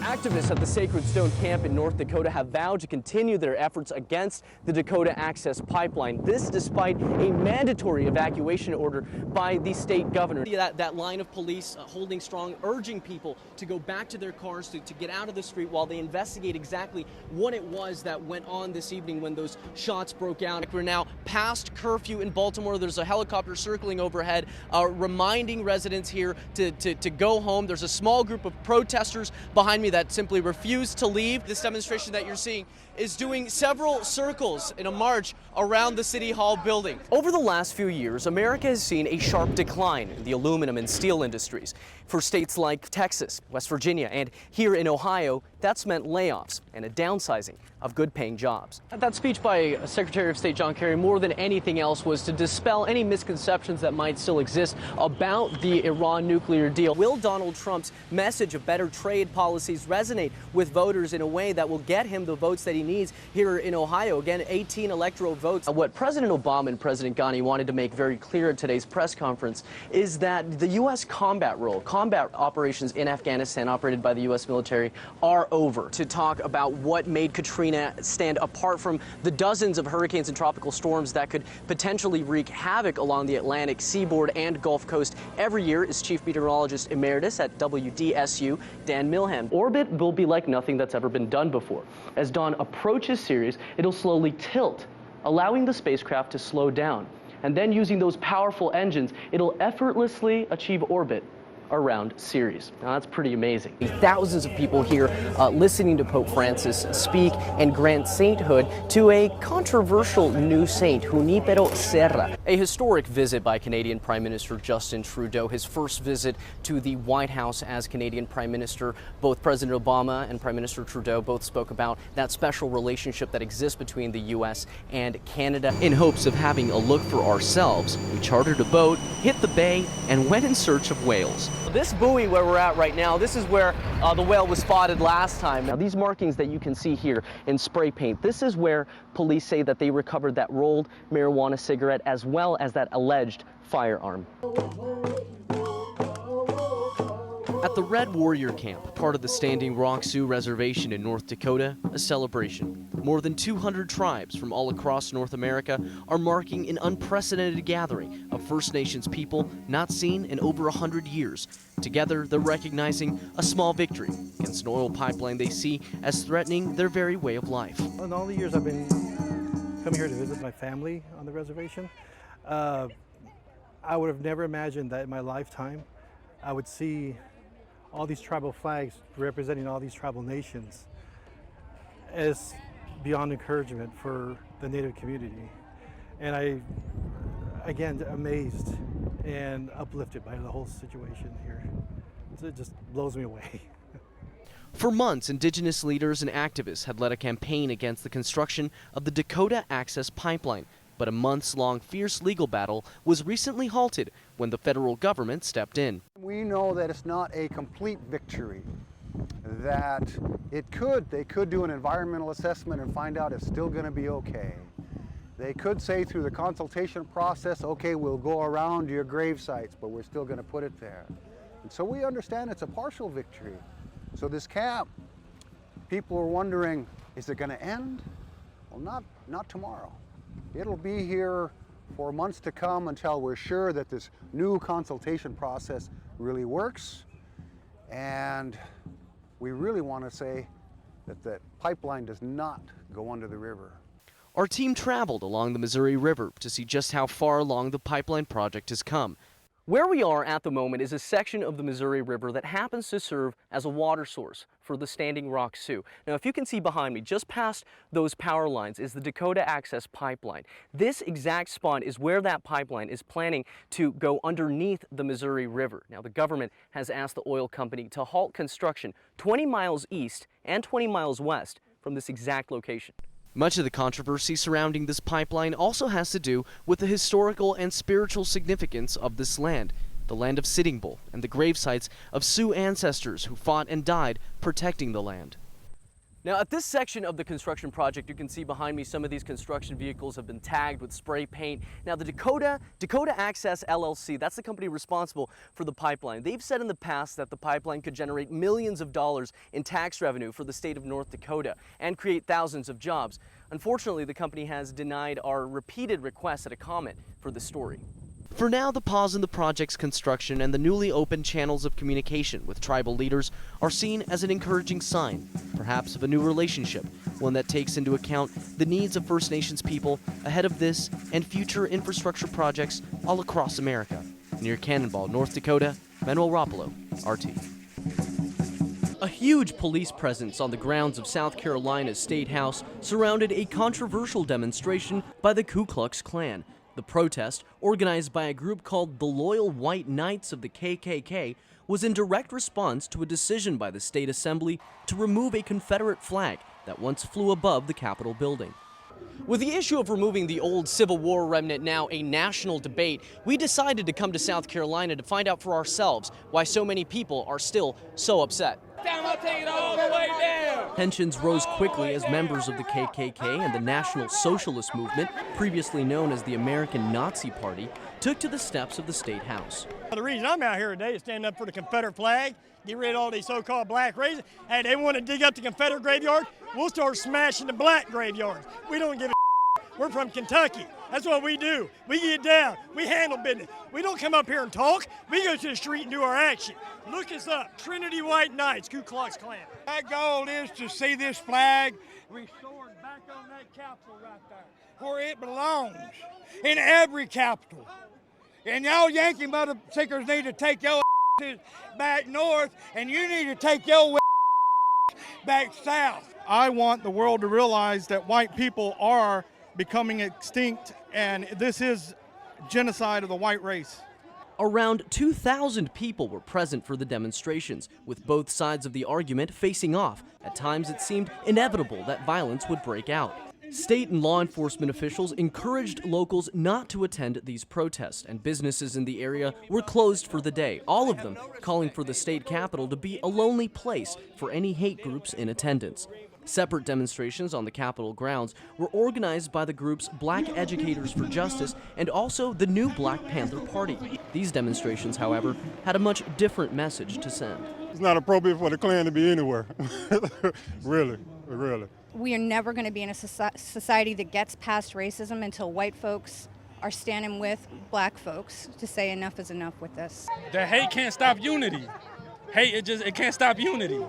Activists at the Sacred Stone camp in North Dakota have vowed to continue their efforts against the Dakota Access Pipeline. This despite a mandatory evacuation order by the state governor. That line of police holding strong, urging people to go back to their cars, to get out of the street while they investigate exactly what it was that went on this evening when those shots broke out. We're now past curfew in Baltimore. There's a helicopter circling overhead, reminding residents here to go home. There's a small group of protesters behind me that simply refuse to leave. This demonstration that you're seeing is doing several circles in a march around the City Hall building. Over the last few years, America has seen a sharp decline in the aluminum and steel industries. For states like Texas, West Virginia, and here in Ohio, that's meant layoffs and a downsizing of good-paying jobs. That speech by Secretary of State John Kerry, more than anything else, was to dispel any misconceptions that might still exist about the Iran nuclear deal. Will Donald Trump's message of better trade policies resonate with voters in a way that will get him the votes that he needs here in Ohio? Again, 18 electoral votes. What President Obama and President Ghani wanted to make very clear at today's press conference is that the U.S. combat operations in Afghanistan operated by the U.S. military are over. To talk about what made Katrina stand apart from the dozens of hurricanes and tropical storms that could potentially wreak havoc along the Atlantic seaboard and Gulf Coast every year is Chief Meteorologist Emeritus at WDSU, Dan Milham. Orbit will be like nothing that's ever been done before. As Dawn approaches Sirius, it'll slowly tilt, allowing the spacecraft to slow down. And then using those powerful engines, it'll effortlessly achieve orbit around Sirius. Now that's pretty amazing. Thousands of people here listening to Pope Francis speak and grant sainthood to a controversial new saint, Junipero Serra. A historic visit by Canadian Prime Minister Justin Trudeau, his first visit to the White House as Canadian Prime Minister. Both President Obama and Prime Minister Trudeau both spoke about that special relationship that exists between the U.S. and Canada. In hopes of having a look for ourselves, we chartered a boat, hit the bay, and went in search of whales. This buoy where we're at right now, this is where the whale was spotted last time. Now these markings that you can see here in spray paint, this is where police say that they recovered that rolled marijuana cigarette as well as that alleged firearm. At the Red Warrior Camp, part of the Standing Rock Sioux Reservation in North Dakota, a celebration. More than 200 tribes from all across North America are marking an unprecedented gathering of First Nations people not seen in over 100 years. Together, they're recognizing a small victory against an oil pipeline they see as threatening their very way of life. In all the years I've been coming here to visit my family on the reservation, I would have never imagined that in my lifetime I would see all these tribal flags representing all these tribal nations is beyond encouragement for the Native community. And I, again, amazed and uplifted by the whole situation here. It just blows me away. For months, Indigenous leaders and activists had led a campaign against the construction of the Dakota Access Pipeline. But a months-long fierce legal battle was recently halted when the federal government stepped in. We know that it's not a complete victory, that they could do an environmental assessment and find out it's still going to be okay. They could say through the consultation process, okay, we'll go around your grave sites, but we're still going to put it there. And so we understand it's a partial victory. So this camp, people are wondering, is it going to end? Well, not tomorrow. It'll be here for months to come until we're sure that this new consultation process really works. And we really want to say that the pipeline does not go under the river. Our team traveled along the Missouri River to see just how far along the pipeline project has come. Where we are at the moment is a section of the Missouri River that happens to serve as a water source for the Standing Rock Sioux. Now, if you can see behind me, just past those power lines is the Dakota Access Pipeline. This exact spot is where that pipeline is planning to go underneath the Missouri River. Now, the government has asked the oil company to halt construction 20 miles east and 20 miles west from this exact location. Much of the controversy surrounding this pipeline also has to do with the historical and spiritual significance of this land, the land of Sitting Bull, and the grave sites of Sioux ancestors who fought and died protecting the land. Now, at this section of the construction project, you can see behind me some of these construction vehicles have been tagged with spray paint. Now, the Dakota Access LLC, that's the company responsible for the pipeline. They've said in the past that the pipeline could generate millions of dollars in tax revenue for the state of North Dakota and create thousands of jobs. Unfortunately, the company has denied our repeated requests at a comment for the story. For now, the pause in the project's construction and the newly opened channels of communication with tribal leaders are seen as an encouraging sign, perhaps of a new relationship, one that takes into account the needs of First Nations people ahead of this and future infrastructure projects all across America. Near Cannonball, North Dakota, Manuel Rapalo, RT. A huge police presence on the grounds of South Carolina's State House surrounded a controversial demonstration by the Ku Klux Klan. The protest, organized by a group called the Loyal White Knights of the KKK, was in direct response to a decision by the state assembly to remove a Confederate flag that once flew above the Capitol building. With the issue of removing the old Civil War remnant now a national debate, we decided to come to South Carolina to find out for ourselves why so many people are still so upset. Tensions rose quickly as members of the KKK and the National Socialist Movement, previously known as the American Nazi Party, took to the steps of the State House. The reason I'm out here today is standing up for the Confederate flag, get rid of all these so-called black races. Hey, they want to dig up the Confederate graveyard, we'll start smashing the black graveyards. We don't give a We're from Kentucky. That's what we do. We get down. We handle business. We don't come up here and talk. We go to the street and do our action. Look us up. Trinity White Knights, Ku Klux Klan. Our goal is to see this flag restored back on that Capitol right there, where it belongs, in every capital. And y'all Yankee mother sickers need to take your back north, and you need to take your back south. I want the world to realize that white people are becoming extinct, and this is genocide of the white race. Around 2,000 people were present for the demonstrations, with both sides of the argument facing off. At times, it seemed inevitable that violence would break out. State and law enforcement officials encouraged locals not to attend these protests, and businesses in the area were closed for the day, all of them calling for the state capitol to be a lonely place for any hate groups in attendance. Separate demonstrations on the Capitol grounds were organized by the groups Black Educators for Justice and also the new Black Panther Party. These demonstrations, however, had a much different message to send. It's not appropriate for the Klan to be anywhere. Really. We are never going to be in a society that gets past racism until white folks are standing with black folks to say enough is enough with this. The hate can't stop unity. Hate, it can't stop unity.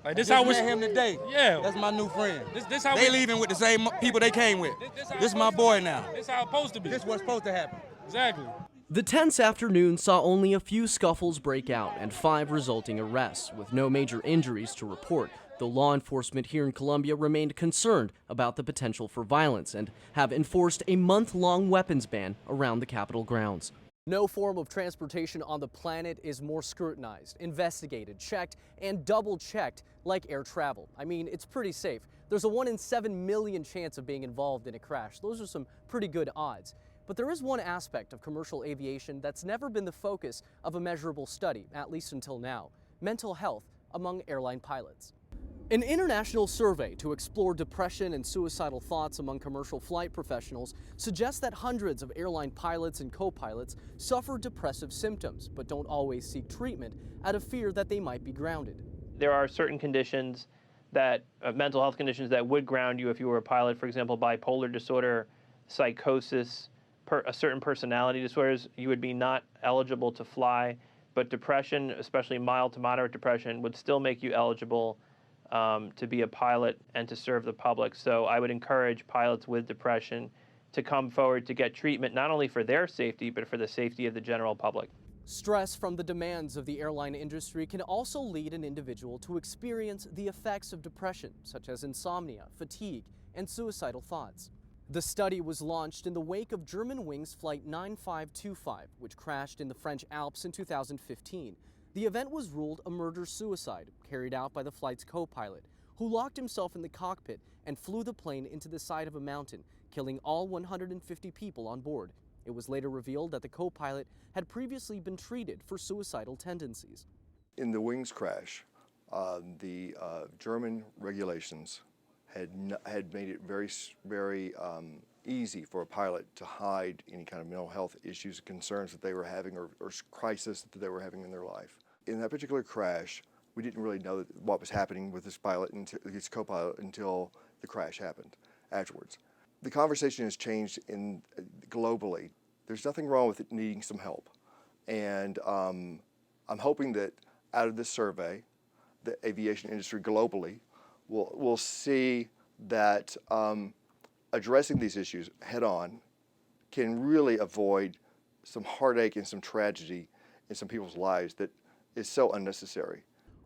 Like this, I met him today. Yeah, that's my new friend. This how they leaving with the same people they came with. This my boy now. This how it's supposed to be. This what's supposed to happen. Exactly. The tense afternoon saw only a few scuffles break out and 5 resulting arrests, with no major injuries to report. The law enforcement here in Columbia remained concerned about the potential for violence and have enforced a month-long weapons ban around the Capitol grounds. No form of transportation on the planet is more scrutinized, investigated, checked, and double-checked like air travel. I mean, it's pretty safe. There's a 1 in 7 million chance of being involved in a crash. Those are some pretty good odds. But there is one aspect of commercial aviation that's never been the focus of a measurable study, at least until now: mental health among airline pilots. An international survey to explore depression and suicidal thoughts among commercial flight professionals suggests that hundreds of airline pilots and co-pilots suffer depressive symptoms, but don't always seek treatment out of fear that they might be grounded. There are certain conditions that, mental health conditions that would ground you if you were a pilot. For example, bipolar disorder, psychosis, certain personality disorders, you would be not eligible to fly. But depression, especially mild to moderate depression, would still make you eligible to be a pilot and to serve the public. So I would encourage pilots with depression to come forward to get treatment, not only for their safety, but for the safety of the general public. Stress from the demands of the airline industry can also lead an individual to experience the effects of depression, such as insomnia, fatigue, and suicidal thoughts. The study was launched in the wake of Germanwings Flight 9525, which crashed in the French Alps in 2015. The event was ruled a murder-suicide carried out by the flight's co-pilot, who locked himself in the cockpit and flew the plane into the side of a mountain, killing all 150 people on board. It was later revealed that the co-pilot had previously been treated for suicidal tendencies. In the wings crash, The German regulations had made it very easy for a pilot to hide any kind of mental health issues, concerns that they were having, or crisis that they were having in their life. In that particular crash, we didn't really know what was happening with this pilot and his co-pilot until the crash happened afterwards. The conversation has changed globally. There's nothing wrong with it needing some help. And I'm hoping that out of this survey, the aviation industry globally will see that addressing these issues head on can really avoid some heartache and some tragedy in some people's lives that is so unnecessary.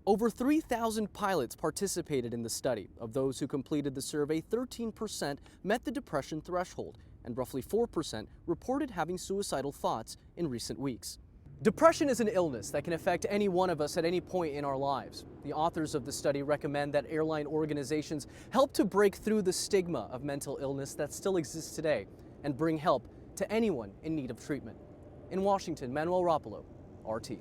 Over 3,000 pilots participated in the study. Of those who completed the survey, 13% met the depression threshold, and roughly 4% reported having suicidal thoughts in recent weeks. Depression is an illness that can affect any one of us at any point in our lives. The authors of the study recommend that airline organizations help to break through the stigma of mental illness that still exists today and bring help to anyone in need of treatment. In Washington, Manuel Rapalo, RT.